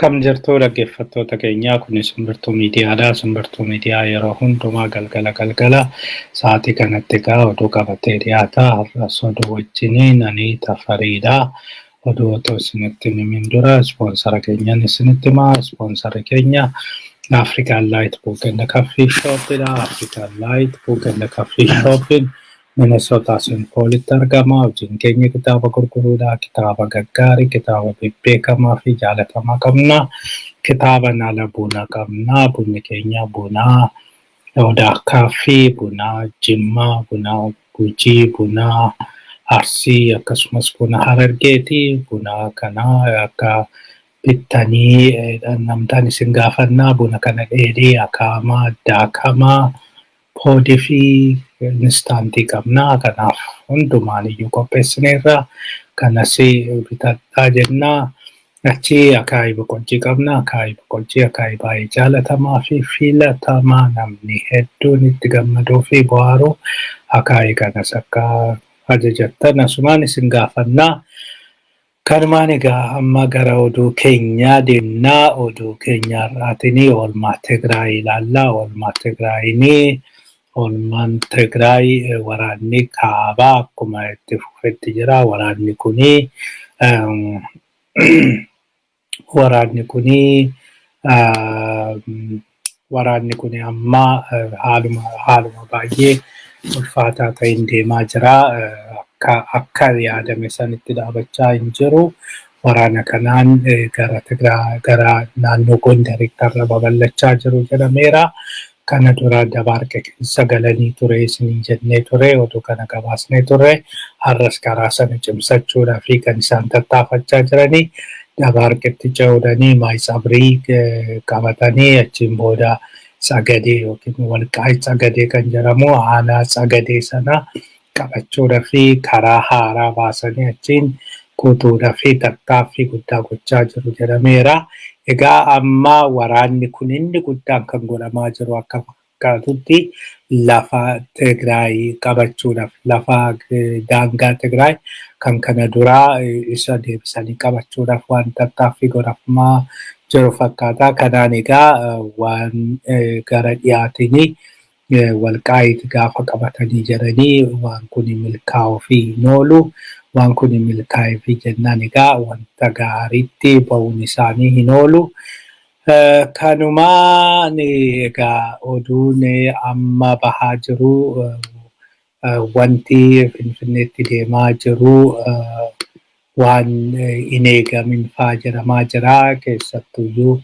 Akkam jirtu dhaggeeffattoota keenyaa kun simbirtuu miidiyaadha. Simbirtuu miidiyaa yeroo hundumaa galgala sa'aatii kanatti egaa oduu qabatee dhiyaata. Har'as oduu wajjiniin ani Tafariidha. Oduu otoo isinitti hin himin dura ispoonsara keenyan isinitti himaa. Ispoonsarri keenya African Light Book and Coffee Shopidha. African Light Book and Coffee Shopin Minnesota St. Paulitti argama. Hojiin keenya kitaaba gurguruudha. Kitaaba gaggaarii, kitaaba bebbeekamaa fi jaalatamaa qabna. Kitaaba Nala Buna qabna. Bunni keenya buna Odaa Kaaffii, buna Jimmaa, buna Gujii, buna Arsii akkasumas buna Harargeeti. Buna kana akka bittanii namtaan isin gaafannaa. Buna kana dheedhii, akaamaa, daakamaa, poodii fi instaantii qabna. Kanaaf hundumaan iyyuu qopheessineerra. Kanas bitadhaa jennaa. Achi akaayii boqojjii qabna. Akaayii boqojjii akaayii baay'ee jaalatamaa fi filatamaa namni hedduun itti gammaduu fi bohaaru. Akaayii kanas akka ajajattan asumaan isin gaafannaa. Kanumaan egaa amma gara oduu keenyaa deemnaa. Oduu keenyaa irraatiin oolmaa Tigraay ilaallaa. Oolmaa Tigraayinii oolmaan Tigraay waraanni kaabaa akkuma itti fufetti jira. Waraanni kuni amma haaluma baay'ee ulfaataa ta'een deemaa jira. Akka yaadame sanitti dhaabachaa hin jiru. Waraana kanaan gara naannoo Gondaritti irra babal'achaa jiru jedhameera. Kana dura Dabaarqe keessa galanii ture isiniin jennee ture. Oduu kana gabaasnee ture. Har'as karaa sana cimsachuudhaa fi kan isaan tattaafachaa jiranii. Dabaarqetti ce'uudhanii Maayitsabrii qabatanii achiin booda Tsagadee yookiin Walqaayi Tsagadee kan jedhamu aanaa Tsagadee sana qabachuudhaa fi karaa haaraa baasanii achiin kutuudhaa fi tattaaffii guddaa gochaa jiru jedhameera. Egaa amma waraanni kun inni guddaan kan godhamaa jiru akka fakkaatutti lafa Tigraay qabachuudhaaf lafa daangaa Tigraay kan kana duraa isa deebisanii qabachuudhaaf waan tattaaffii godhamaa jiru fakkaata. Kanaan egaa waan gara dhiyaatiin Walqaayitti gaafa qabatanii jiranii waan kun milkaa'uu fi hin oolu. Waan kun milkaa'ee fi jennaan egaa wanta gaariitti ba'uun isaanii hin oolu. Kanumaan egaa oduun amma bahaa jiru wanti Finfinneetti deemaa jiru waan hin eegamin fa'aa jedhamaa jira. Keessattuyyuu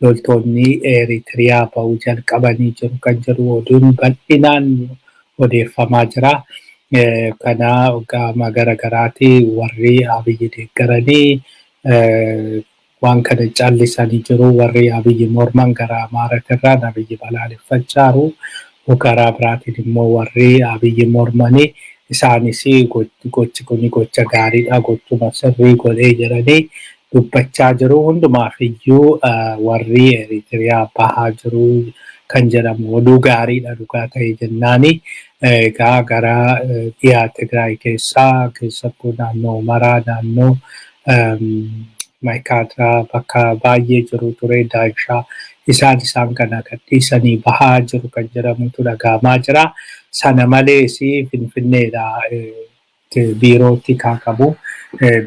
loltoonni Eritiriyaa ba'uu jalqabanii jiru kan jiru oduun bal'inaan odeeffamaa jira. Kana gama garagaraati warri Abiyyi deeggaranii waan kana callisanii jiru. Warri Abiyyi morman gara Amaaratirraan Abiyyi balaaleffachaa jiru. Karaa biraatiin immoo warri Abiyyi mormanii isaanis gochi kuni gocha gaariidha, gochuma sirrii godhee jedhanii dubbachaa jiru. Hundumaaf iyyuu warri Eritiriyaa bahaa jiru kan jedhamu oduu gaariidha dhugaa ta'e jennaani. Egaa gara dhiyaa Tigraay keessattuu naannoo Humaraa, naannoo Maayikaadiraa bakka baay'ee jiru ture. Daanshaa isaan kana gadhiisanii bahaa jiru kan jedhamutu dhagahamaa jira. Sana malees Finfinneedha biiroo tikaa qabu.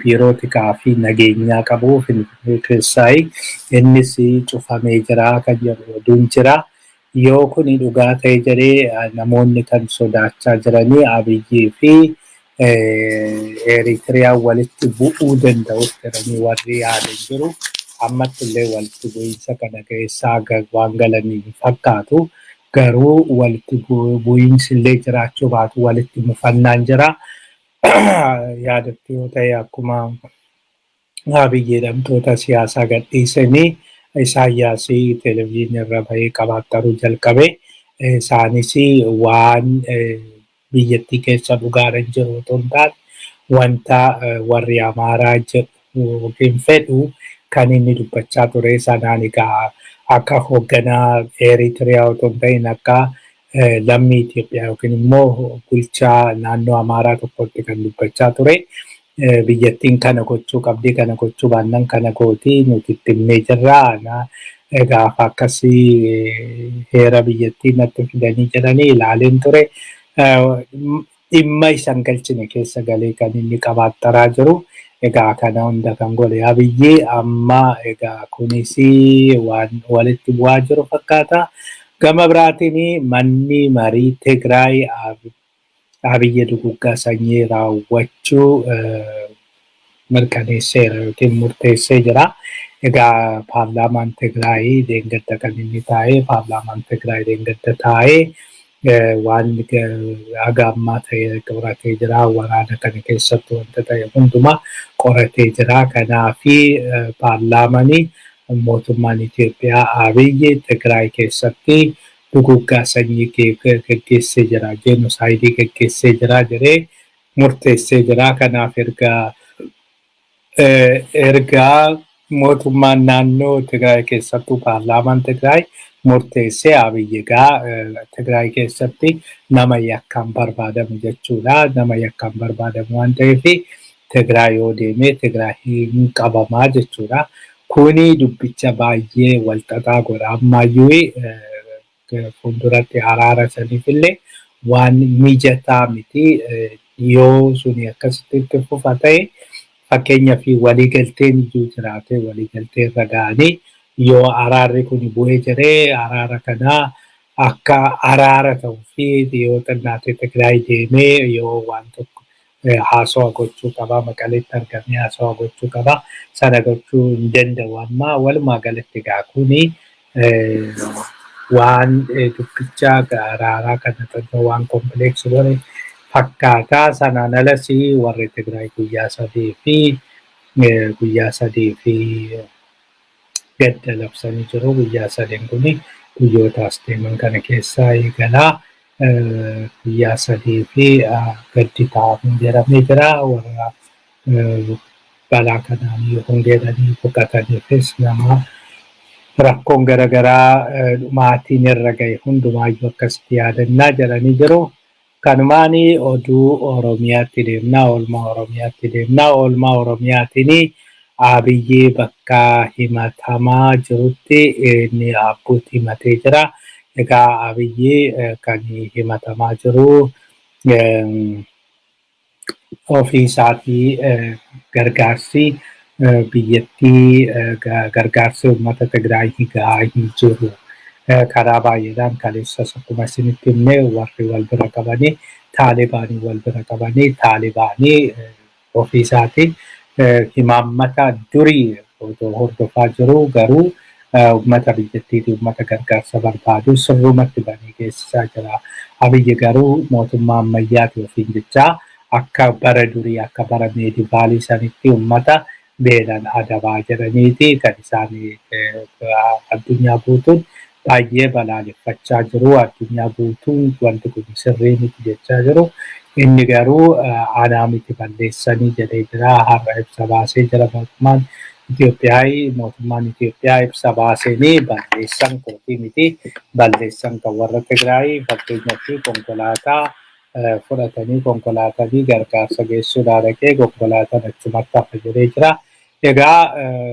Biiroo tikaa fi nageenyaa qabu Finfinnee keessaa innis cufamee jira kan jedhu oduun jira. Yoo kuni dhugaa ta'e jedhee namoonni kan sodaachaa jiranii Abiyyii fi Eritiriyaa walitti bu'uu danda'u jedhanii warri yaadan jiru. Ammatti illee walitti bu'iinsa kana keessaa waan galanii fakkaatu. Garuu walitti bu'iinsi illee jiraachuu baatu walitti mufannaan jira. Yaadatti yoo ta'e akkuma Abiyyi hidhamtoota siyaasaa gadhiisanii Isaayyaasii televezyiinii irra bahee qabaattaruu jalqabe. Isaanis waan biyyattii keessa dhugaadhaan jiru otoo hin taane wanta warri Amaaraa jedhu yookiin fedhu kan inni dubbachaa ture. Sanaan egaa akka hoogganaa Eritiriyaa otoo hin ta'in akka lammii Itoophiyaa yookiin immoo bulchaa naannoo Amaaraa tokkotti kan dubbachaa ture. biyyattiin kana gochuu qabdi kana gochuu baannaan kana gootii nuti itti himnee jirra. Gaafa akkasii heera biyyattii natti fidanii jedhanii ilaaleen ture. Dhimma isan galchine keessa galee kan inni qabaattaraa jiru. Egaa kana hunda kan godhe Abiyyi amma egaa kunis waan walitti bu'aa jiru fakkaata. Gama biraatiin manni marii Tigraay Abiyyi duguggaa sanyii raawwachuu mirkaneesseera yookiin murteessee jira. Egaa paarlaamaan Tigraay deengadda kan inni taa'ee paarlaamaan Tigraay deengadda taa'ee waan haga ammaa ta'e qoratee jira. Waraana kana keessatti wanta ta'e hundumaa qoratee jira. Kanaafi paarlaamanii mootummaan Itoophiyaa Abiyyi Tigraay keessatti duguggaa sanyii gaggeessee jira. Jenosaayidii gaggeessee jira jedhee murteessee jira. Kanaaf ergaa mootummaan naannoo Tigraay keessattuu paarlaamaan Tigraay murteessee Abiyyi egaa Tigraay keessatti nama yakkaan barbaadamu jechuudha. Nama yakkaan barbaadamu waan ta'eef Tigraay yoo deemee Tigraay hin qabamaa jechuudha. Kuni dubbicha baay'ee walxaxaa godha. Ammayyuu fuulduratti araara saniifillee waan mijataa miti. Yoo suni akkasitti itti fufa ta'e fakkeenyaaf waliigalteen iyyuu jiraate waliigaltee irra ga'anii yoo araarri kun bu'ee jiree araara kanaa akka araara ta'uu fi yoo xinnaate Tigraay deemee yoo waan tokko haasawaa gochuu qaba. Maqaleetti argamee haasawaa gochuu qaba. Sana gochuu hin danda'u. Amma walumaa galatti egaa kuni waan dubbicha araaraa kana xannoo waan kompleeksii godhe fakkaata. Sanaan alas warri Tigraay guyyaa sadii fi gadda labsanii jiru. Guyyaa sadeen kuni guyyoota as deeman kana keessaa eegalaa. Guyyaa sadii fi gaddi taa'amuun jedhamee jira. Warra balaa kanaan yoo hundeedhanii boqotaniifis nama rakkoon garaagaraa maatiin irra ga'e hundumaayyuu akkasitti yaadannaa jedhanii jiru. Kanumaan oduu Oromiyaatti deemnaa, oolmaa Oromiyaatti deemnaa. Oolmaa Oromiyaatiin Abiyyi bakka himatamaa jirutti inni abbuutti himatee jira. Egaa Abiyyi kan himatamaa jiru ofii isaatii gargaarsi biyyattii gargaarsi uummata Tigraay gahaa hin jiru. Karaa baay'eedhaan kaleessas akkuma isinitti himne warri wal bira qabanii Taalibaanii wal bira qabanii Taalibaanii ofii isaatii himaammata durii hordofaa jiru garuu uummata biyyattiitii uummata gargaarsa barbaadu sirrumatti banii geessisaa jira. Abiyyi garuu mootummaa ammayyaati ofiin jechaa akka bara durii akka bara meedivaalii sanitti uummata beelan adabaa jedhaniiti kan isaan addunyaa guutuun baay'ee balaaleffachaa jiru. Addunyaa guutuun wanti kun sirrii miti jechaa jiru. Inni garuu anaa miti balleessanii jedhee jira. Har'a ibsa baasee jira mootummaan Itoophiyaa ibsa baaseenii balleessan kootii miti. Balleessan kan warra Tigraay fakkeenyaaf konkolaataa fudhatanii konkolaatanii gargaarsa geessuudhaan dhaqee konkolaataan achumatti hafa jedhee jira. Egaa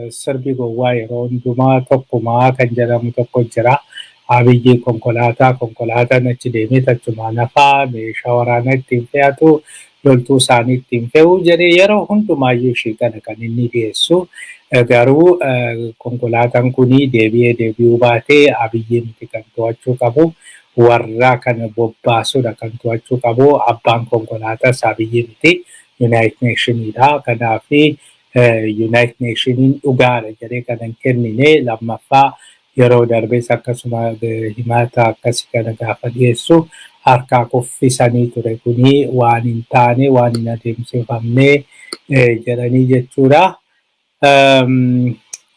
sirbi gowwaa yeroo hundumaa tokkumaa kan jedhamu tokko jira. Abiyyi konkolaataan achi deemee achumaan hafaa meeshaa waraanaa ittiin fe'atu loltuu isaanii ittiin fe'uu jedhee yeroo hundumaayyuu ishee kana kan inni dhiyeessu. Garuu konkolaataan kuni deebi'uu baatee Abiyyi miti kan to'achuu qabu. Warra kana bobbaasudha kan to'achuu qabu. Abbaan konkolaataas Abiyyi miti United Nationiidha. Kanaafi United Nationiin dhugaadha jedhee kan hin kennine. Lammaffaa yeroo darbees akkasuma himata akkasii kana gaafa dhiyeessu harkaa kuffisanii ture kuni waan hin taane waan hin adeemsifamne jedhanii jechuudha.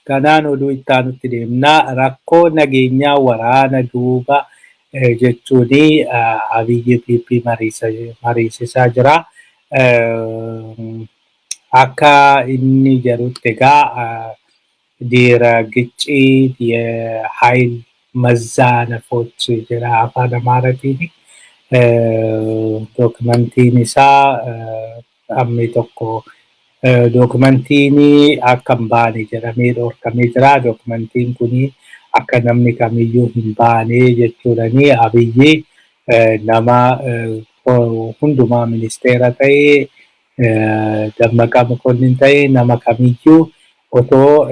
Kanaan oduu itti aanutti deemnaa. Rakkoo nageenyaa waraana duuba jechuun Abiyyi PP mariisisaa jira. Akka inni jedhutti egaa diira ግጭት የኃይል መዛነፎች jedha afaan Amaaraatiin. Dookumentiin isaa ammi tokko Dokumentiin akka hin baane jedhamee dhorkamee jira. Dokumentiin kun akka namni kamiyyuu hin baane jechuudhani Abiyyi nama hundumaa ministeera ta'e Dammaqaa Mokonnin ta'e nama kamiyyuu otoo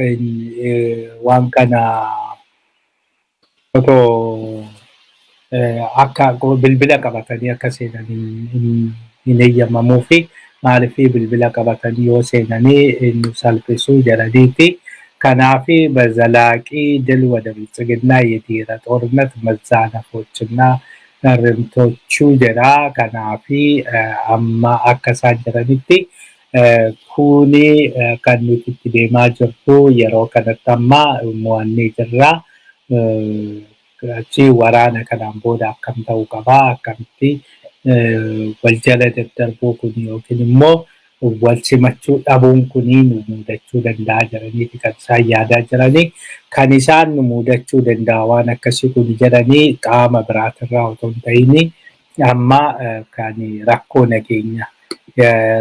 waan kana otoo akka bilbila qabatanii akka seenan hin eeyyamamuu fi maaliif bilbila qabatanii yoo seenanii nu salphisuu jedhaniiti. ከናፊ በዘላቂ ድል ወደ ብልጽግና የዲረ ጦርነት መዛነፎችና ርምቶቹ ጀራ ከናፊ አማ አከሳን ጀረኒቲ ኩኒ ከኑቲ ዴማ ጅርቱ የሮ ከነተማ ሞዋኒ ጅራ achi waraana kanaan booda akkam ta'uu qabaa akkamitti wal jala daddarbuu kun yookiin immoo wal simachuu dhabuun kunii nu mudachuu danda'a jedhaniiti kan isaan yaadaa jiranii. Kan isaan nu mudachuu danda'a waan akkasii kun jedhanii qaama biraatirraa otoo hin ta'in amma kan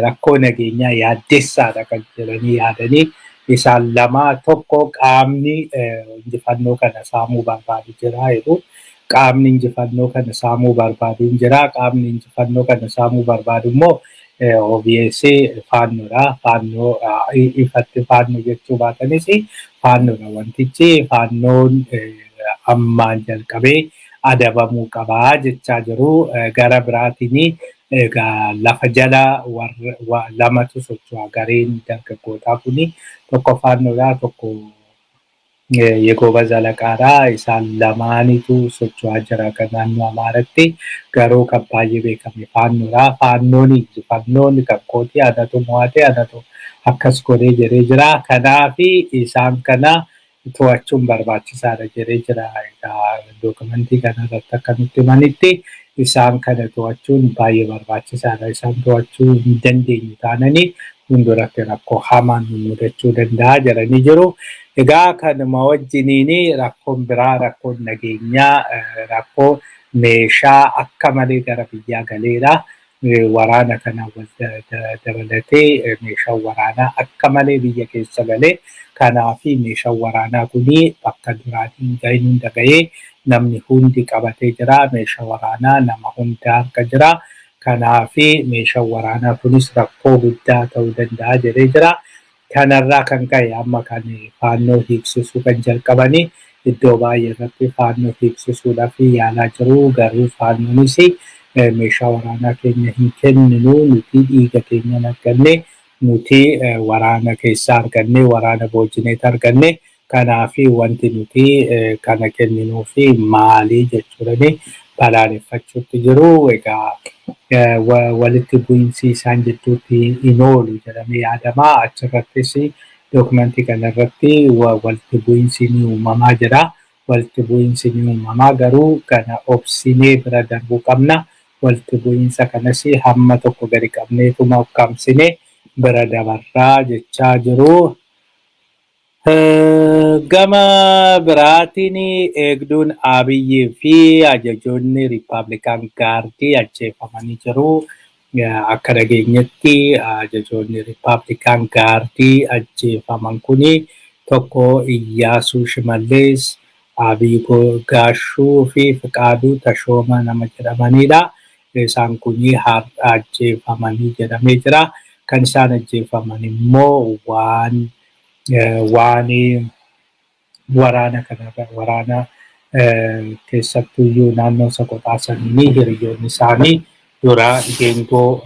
rakkoo nageenyaa yaaddessaadha kan jedhanii yaadanii. Isaan lama tokko qaamni injifannoo kana saamuu barbaadu jira jedhu qaamni injifannoo kana saamuu barbaadu jira qaamni injifannoo kana saamuu barbaadu immoo obviously faannoodha faannoo ifatti faannoo jechuu baatanis faannoodha wantichi faannoon ammaan jalqabee adabamuu qabaa jechaa jiru gara biraatiin lafa jala lamatu socho'a gareen dargaggootaa kuni tokko faannoodha tokko የጎበዝ አለቃራ isaan lamaanitu socho'aa jira kan naannoo Amaaraatti garuu kan baay'ee beekame faannoodha. Faannoon injifannoon kan kooti anatu mo'ate anatu akkas godhee jedhee jira. Kanaafi isaan kana to'achuun barbaachisaadha jedhee jira. Dokumentii kanarratti akka nutti himanitti isaan kana to'achuun baay'ee barbaachisaadha. Isaan to'achuu hin dandeenyu taananii hunduratti rakkoo hamaan mudachuu danda'a jedhanii jiru. Egaa kanuma wajjiniin rakkoon biraa rakkoon nageenyaa rakkoo meeshaa akka malee gara biyyaa galeedha. Waraana kana dabalatee meeshaan waraanaa akka malee biyya keessa galee kanaafi meeshaan waraanaa kuni bakka duraatiin gahee hunda gahee namni hundi qabatee jira. Meeshaa waraanaa nama hunda harka jira. Kanaafi meeshaan waraanaa kunis rakkoo guddaa ta'uu danda'a jedhee jira. Kanarraa kan ka'e amma kan faannoo hiiksisuu kan jalqabanii iddoo baay'ee irratti faannoo hiiksisuudhaaf yaalaa jiru. Garuu faannoonis meeshaa waraanaa keenya hin kenninu nuti dhiiga keenya arganne nuti waraana keessaa arganne waraana boojjineet arganne kanaafi wanti nuti kana kenninuu fi maalii jechuudhani balaaleffachuutti jiru. Egaa walitti bu'iinsi isaan gidduutti hin oolu jedhamee yaadama. Achirrattis dokumentii kanarratti walitti bu'iinsi ni uumamaa jira. Walitti bu'iinsi ni uumamaa garuu kana obsinee bira darbuu qabna. Walitti bu'iinsa kanas hamma tokko gadi qabneetuma ukkaamsinee bira dabarraa jechaa jiru. Gama biraatiin eegduun Abiyyii fi ajajoonni Riippaabilikaan Gaardii ajjeefamanii jiru. Akka dhageenyetti ajajoonni Riippaabilikaan Gaardii ajjeefaman kuni tokko Iyyaasuu Shimallees, Abiy Gaashuu fi Fiqaaduu Tashooma nama jedhamanidha. Isaan kuni ajjeefamanii jedhamee jira. Kan isaan ajjeefaman immoo waan waraana kanarra waraana keessattuyyuu naannoo Sokotaa sanii hiriyoonni isaanii dura geengoo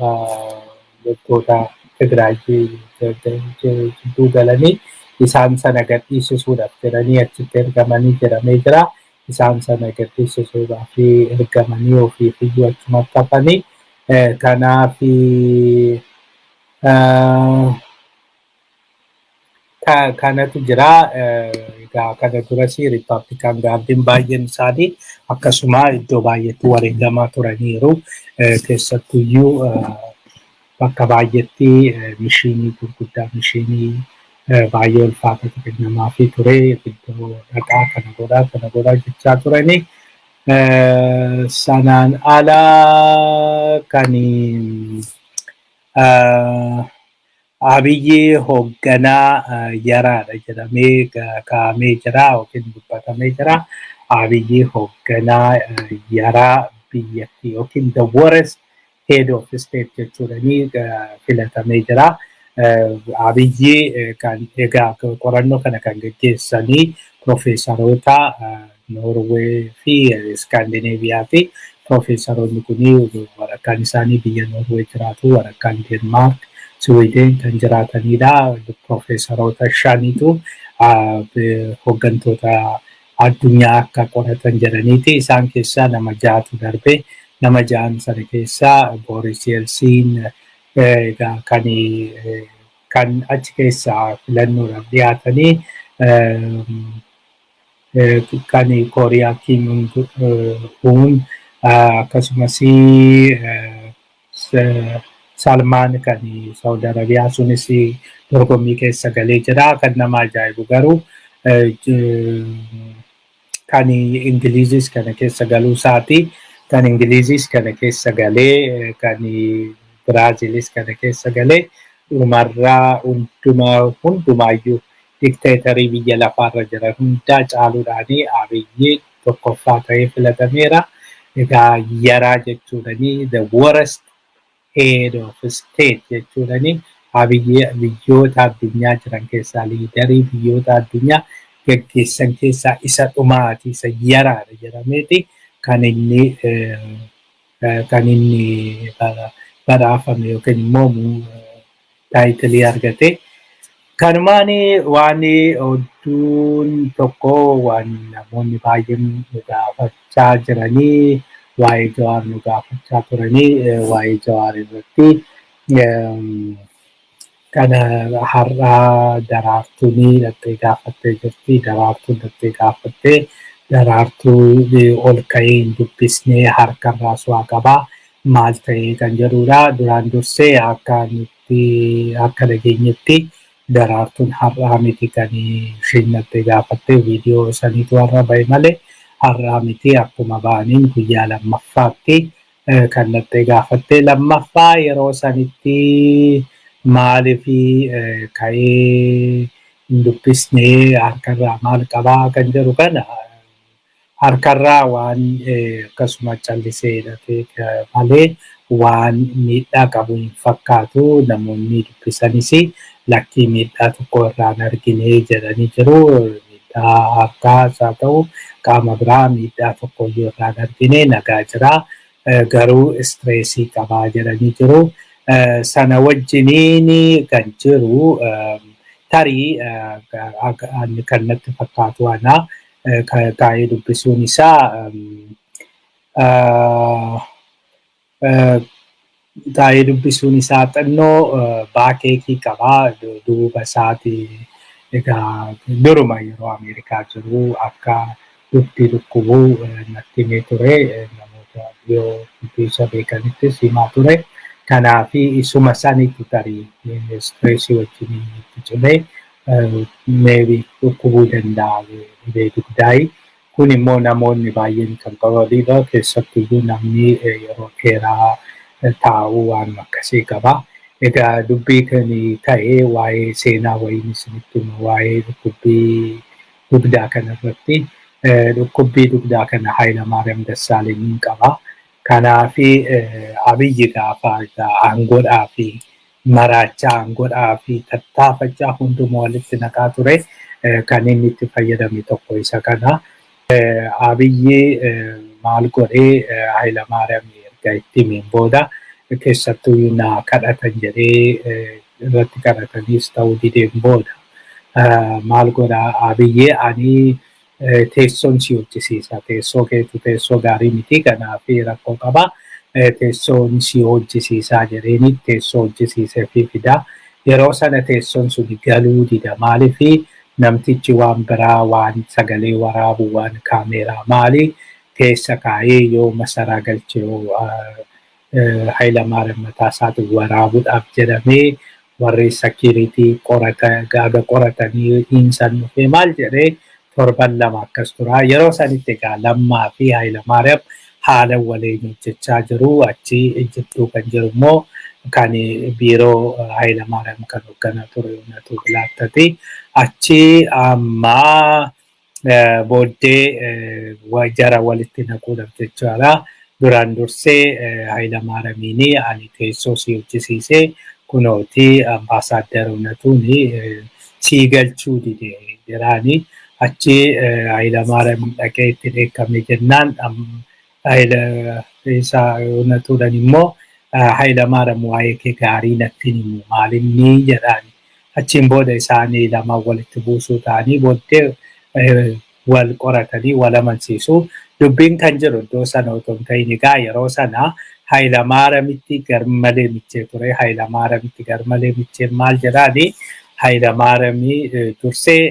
loltoota Tigraay jidduu galanii isaan sana gadhiisisuudhaaf jedhanii achitti ergamanii jedhamee jira. Isaan sana gadhiisisuudhaaf ergamanii ofiifiyyuu achumatti hafanii kanaafi kanatu jira. Egaa kana duras Riippaabilikaan Gaardiin baay'een isaanii akkasuma iddoo baay'eetti wareegamaa turaniiru. Keessattuyyuu bakka baay'eetti mishiinii gurguddaa mishiinii baay'ee ulfaatatu kennamaafii ture. Iddoo dhaqaa kana godhaa jechaa turani. Sanaan alaa kan Abiyyi hoogganaa yaraadha jedhamee kaa'amee jira yookiin dubbatamee jira. Abiyyi hoogganaa yaraa biyyattii yookiin the worst head of state jechuudhanii filatamee jira. Abiyyi kan egaa qorannoo kana kan gaggeessanii Profeesaroota Noorwee fi Iskaandineeviyaati. Profeesaroonni kuni waraqaan isaanii biyya Noorwee jiraatu, waraqaan Deenmaark, Sweden kan jiraatanidha. Profeesaroota shanitu hooggantoota addunyaa akka qoratan jedhaniiti. Isaan keessaa nama 6tu darbe. Nama 6 sana keessaa Booris Yeltsin kan achi keessaa filannoodhaaf dhiyaatanii kan Kooriyaa Kim Un akkasumas Salmaan kan Saudi Arabiyaa sunis dorgommii keessa galee jira. Kan nama ajaa'ibu garuu kan Ingilizis kana keessa galuu isaati. Kan Ingilizis kana keessa galee kan Biraazilis kana keessa galee dhumarraa hundumaayyuu dikteetarii biyya lafaarra jiran hundaa caaluudhaanii Abiyyi tokkoffaa ta'ee filatameera. Egaa yaraa jechuudhanii the worst head of state jechuudhanii Abiyyi biyyoota addunyaa jiran keessaa liidarii biyyoota addunyaa gaggeessan keessaa isa dhumaati, isa yaraadha jedhameeti kan inni badhaafame yookiin immoo taayitilii argate. Kanumaan waan odduun tokko waan namoonni baay'een gaafachaa jiranii waa'ee Jawaar nu gaafachaa turanii waa'ee Jawaar irratti kana har'aa Daraartuun dhattee gaafattee jirti. Daraartuun dhattee gaafattee Daraartuu ol ka'ee hin dubbisnee harkarraa su'aa qabaa maal ta'ee kan jedhudha. Duraan dursee akka dhageenyetti Daraartuun har'aa miti kan isheen dhattee gaafattee viidiyoo saniitu har'a bahe malee har'aa miti akkuma ba'aniin guyyaa lammaffaatti kan dhattee gaafattee lammaffaa yeroo sanitti maaliif ka'ee hin dubbisnee harkarraa maal qabaa kan jedhu kana harkarraa waan akkasuma callisee hidhatee malee waan miidhaa qabu hin fakkaatu. Namoonni dubbisanis lakkii miidhaa tokko irraan argine jedhanii jiru. Miidhaa harkaas haa ta'u qaama biraa miidhaa tokko irraan argine nagaa jira. Garuu istireesii qabaa jedhanii jiru. Sana wajjiniin kan jiru tarii kan natti fakkaatu ana taa'ee dubbisuun isaa taa'ee dubbisuun isaa xinnoo baakeekii qabaa duuba isaati. Egaa duruma yeroo Ameerikaa jiru akka dubbii dhukkubuu natti himee ture. Namoota yoo dubbisa beekanittis himaa ture. Kanaaf isuma sanitti tarii istireesii wajjin itti cimee meebii dhukkubuu danda'a dhibee dugdaayi. Kun immoo namoonni baay'een kan qabanidha. Keessattuu namni yeroo dheeraa taa'uu waan akkasii qaba. Egaa dubbii kan ka'ee waa'ee seenaa wayiin isinitti hima waa'ee dhukkubbii dugdaa kanarratti. Dhukkubbii dugdaa kana Hayilamaariyaam Dassaalenyiin qaba. Kanaaf Abiyyi gaafa aangoodhaa fi maraachaa aangoodhaa fi tattaafachaa hunduma walitti naqaa ture kan inni itti fayyadame tokko isa kana. Abiyyi maal godhee Hayilamaariyaam erga itti himeen booda keessattuu na kadhatan jedhee irratti kadhataniis ta'uu dideen booda maal godhaa Abiyyi ani teessoon si hojjisiisa. Teessoo keetu teessoo gaarii miti kanaaf rakkoo qaba. Teessoon si hojjisiisaa jedheeni teessoo hojjisiisee fi fida. Yeroo sana teessoon sun galuu dida. Maaliif namtichi waan biraa waan sagalee waraabu waan kaameeraa maali keessa kaa'ee yoo masaraa galchee Hayilamaariyaam mataa isaatti waraabuudhaaf jedhamee warri sakiriitii gaaga qoratanii dhiinsan dhufee maal jedhee torban lama akkas tura. Yeroo sanitti egaa Lammaa fi Hayilamaariyaam haala waliin hojjechaa jiru. Achi ejjittuu kan jiru immoo kan biiroo Hayilamaariyaam kan hoogganaa ture Uunnatuu Bilaattati. Achi ammaa booddee jara walitti naquudhaaf jechuudha. Duraan dursee Hayilamaariyaamiin ani teessoo si hojjisiisee kunooti ambaasaaddar Uunatuun sii galchuu dide jiraani. Achi Hayilamaariyaam dhaqee itti dheekkamne jennaan Uunatuudhaan immoo Hayilamaariyaam waa'ee kee gaarii natti himu maalinni jedhaani. Achiin booda isaanii lama walitti buusuu ta'anii booddee wal qoratanii wal amansiisuu. Dubbiin kan jiru iddoo sana otoo hin ta'in egaa yeroo sana Hayilamaariyaamitti garmalee michee ture. Hayilamaariyaamitti garmalee micheen maal jedhaani Hayilamaariyaamii dursee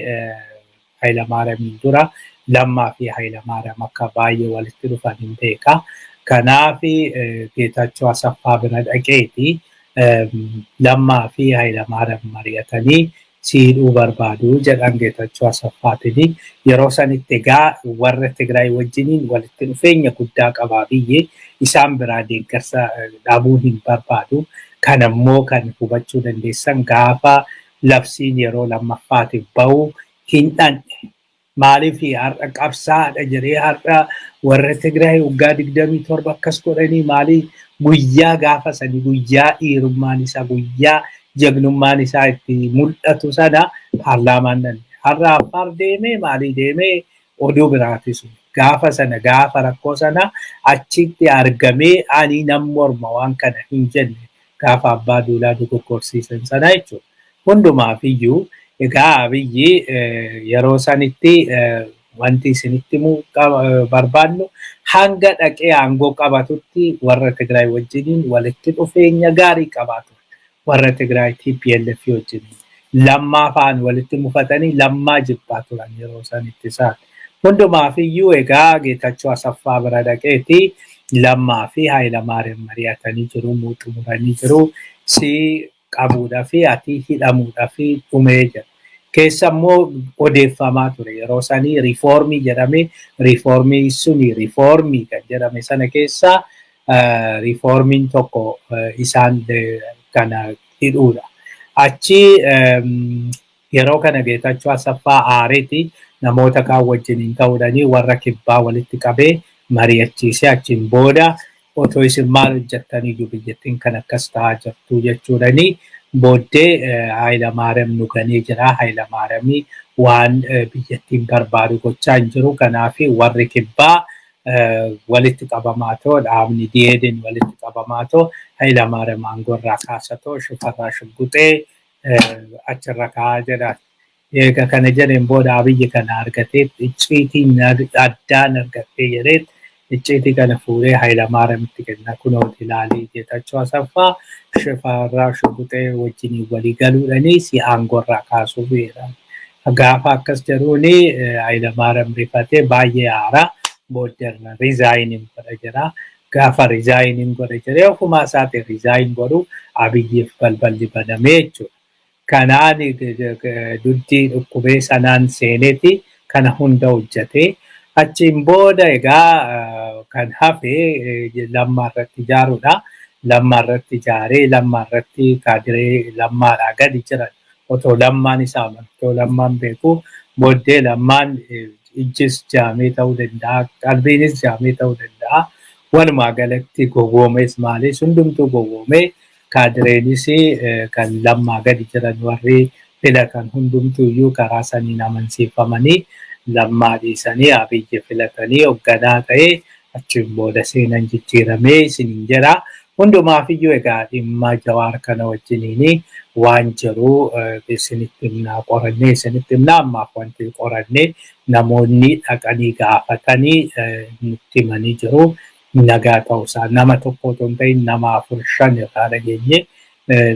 Hayilamaariyaamiin dura Lammaa fi Hayilamaariyaam akka baay'ee walitti dhufan hin beeka. Kanaaf Geetachoo Asaffaa bira dhaqeeti Lammaa fi Hayilamaariyaam mari'atanii siidhuu barbaadu jedhan Geetachoo Asaffaatiin. Yeroo sanitti egaa warra Tigraay wajjiniin walitti dhufeenya guddaa qabaa biyyee isaan biraa deeggarsa dhabuu hin barbaadu. Kanammoo kan hubachuu dandeessan gaafa labsiin yeroo lammaffaatiif bahu hin dhandhe. Maaliif har'a qabsaadha jedhee har'a warra Tigraay waggaa 27 akkas godhanii maalii guyyaa gaafa sanii guyyaa dhiirummaan isaa guyyaa jagnummaan isaa itti mul'atu sana paarlaamaan dhandhe. Har'a Affaar deemee maalii deemee oduu biraatis gaafa sana gaafa rakkoo sana achitti argamee ani nan morma waan kana hin jenne gaafa abbaa duulaa dogoggorsiisan sana jechuudha. Hundumaafiyyuu egaa Abiyyi yeroo sanitti wanti isinitti barbaannu hanga dhaqee aangoo qabatutti warra Tigraay wajjiniin walitti dhufeenya gaarii qabaatu. Warra Tigraay TPLF wajjiniin Lammaa fa'aan walitti mufatanii Lammaa jibbaa turan yeroo sanitti isaan. Hundumaafiyyuu egaa Geetachoo Asaffaa bira dhaqeeti Lammaa fi Hayilamaariyaam mari'atanii jiru, muuxumuranii jiru. Si qabuudhaa fi ati hidhamuudhaa fi dhumee jira. Keessa immoo odeeffamaa ture yeroo sanii riifoormii jedhame riifoormii suni riifoormii kan jedhame sana keessa riifoormiin tokko isaan kana hidhuudha. Achi yeroo kana Geetachoo Asaffaa aareeti namoota kaan wajjiniin ta'uudhaanii warra kibbaa walitti qabee mari'achiisee achiin booda otoo isin maal hojjettanii biyyattiin kan akkas ta'aa jirtu jechuudhaanii booddee Hayilamaariyaam nu ganee jira. Hayilamaariyaamii waan biyyattiin barbaadu gochaa hin jiru. Kanaaf warri kibbaa walitti qabamaa ta'u dhaabni Diyeedin walitti qabamaa ta'u Hayilamaariyaam aangoorraa kaasatoo Shifarraa Shugguxee achirra kaa'aa jedha. Eega kana jedheen booda Abiyyi kana argatee icciitiin addaan argattee jedheet icciitii kana fuudhee Hayilamaariyaamitti kenna. Kunooti ilaalii Geetachoo Asaffaa Shifarraa Shugguxee wajjiniin walii galuudhaanii si aangoorraa kaasuu beera. Gaafa akkas jedhuuni Hayilamaariyaam rifatee baay'ee aara. Booddarra riizaayiniin godha jira. Gaafa riizaayiniin godha jedhee ofumaa isaatiin riizaayin godhu Abiyyiif balballi banamee jechuudha. Kanaan duddi dhukkubee sanaan seeneeti kana hunda hojjetee achiin booda egaa kan hafe Lammaa irratti ijaaruudha. Lammaa irratti ijaaree Lammaa irratti kaadiree Lammaadhaa gadi jiran otoo Lammaan isaa otoo Lammaan beeku booddee Lammaan ijjis jaamee ta'uu danda'a qalbiinis jaamee ta'uu danda'a. Walumaa galatti gowwoomees maalis hundumtuu gowwoomee kaadireenis kan Lammaa gadi jiran warri filatan hundumtuu iyyuu karaa saniin amansiifamanii Lammaa dhiisanii Abiyyi filatanii hoogganaa ta'ee achiin booda seenan jijjiiramee isiniin jira. Hundumaafiyyuu egaa dhimma Jawaar kana wajjiniin waan jiru isinitti himnaa qorannee isinitti himnaa ammaaf wanti qorannee namoonni dhaqanii gaafatanii nutti himanii jiru. Nagaa ta'uusaa nama tokko otoo hin ta'in nama 4-5 irraa dhageenye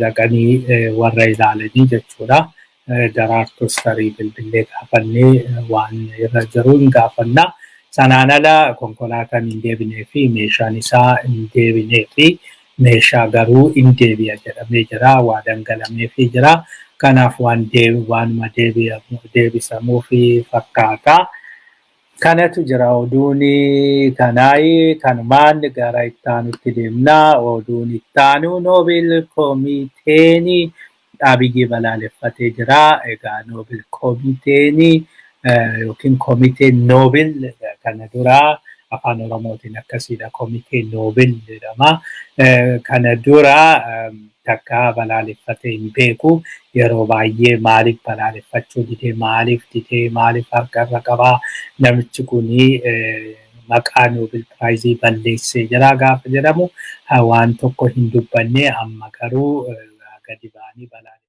dhaqanii warra ilaalanii jechuudha. Daraartus tarii bilbilee gaafannee waan irra jiru hin gaafannaa. Sanaan ala konkolaataan hin deebinee fi meeshaan isaa hin deebinee fi meeshaa garuu hin deebi'a jedhamee jira. Waa dhangalameefii jira. Kanaaf waan waanuma deebisamuu fi fakkaata. Kanatu jira oduuni kanaayi kanumaan gara ittaanutti deemnaa oduun ittaanu Nobel Komiteenii dhaabbiyyee balaaleffatee jira. Egaa Nobel Komiteenii yookiin Komiteen Nobel kana duraa afaan Oromootiin akkasiidha. Komiteen Nobel jedhama. Kana duraa takka balaaleffatee hin beeku. Yeroo baay'ee maaliif balaaleffachuu didee maaliif harkarra qabaa namichi kuni maqaa Nobel Prize balleessee jira gaafa jedhamu waan tokko hin dubbanne amma garuu gadi ba'anii balaaleffatu.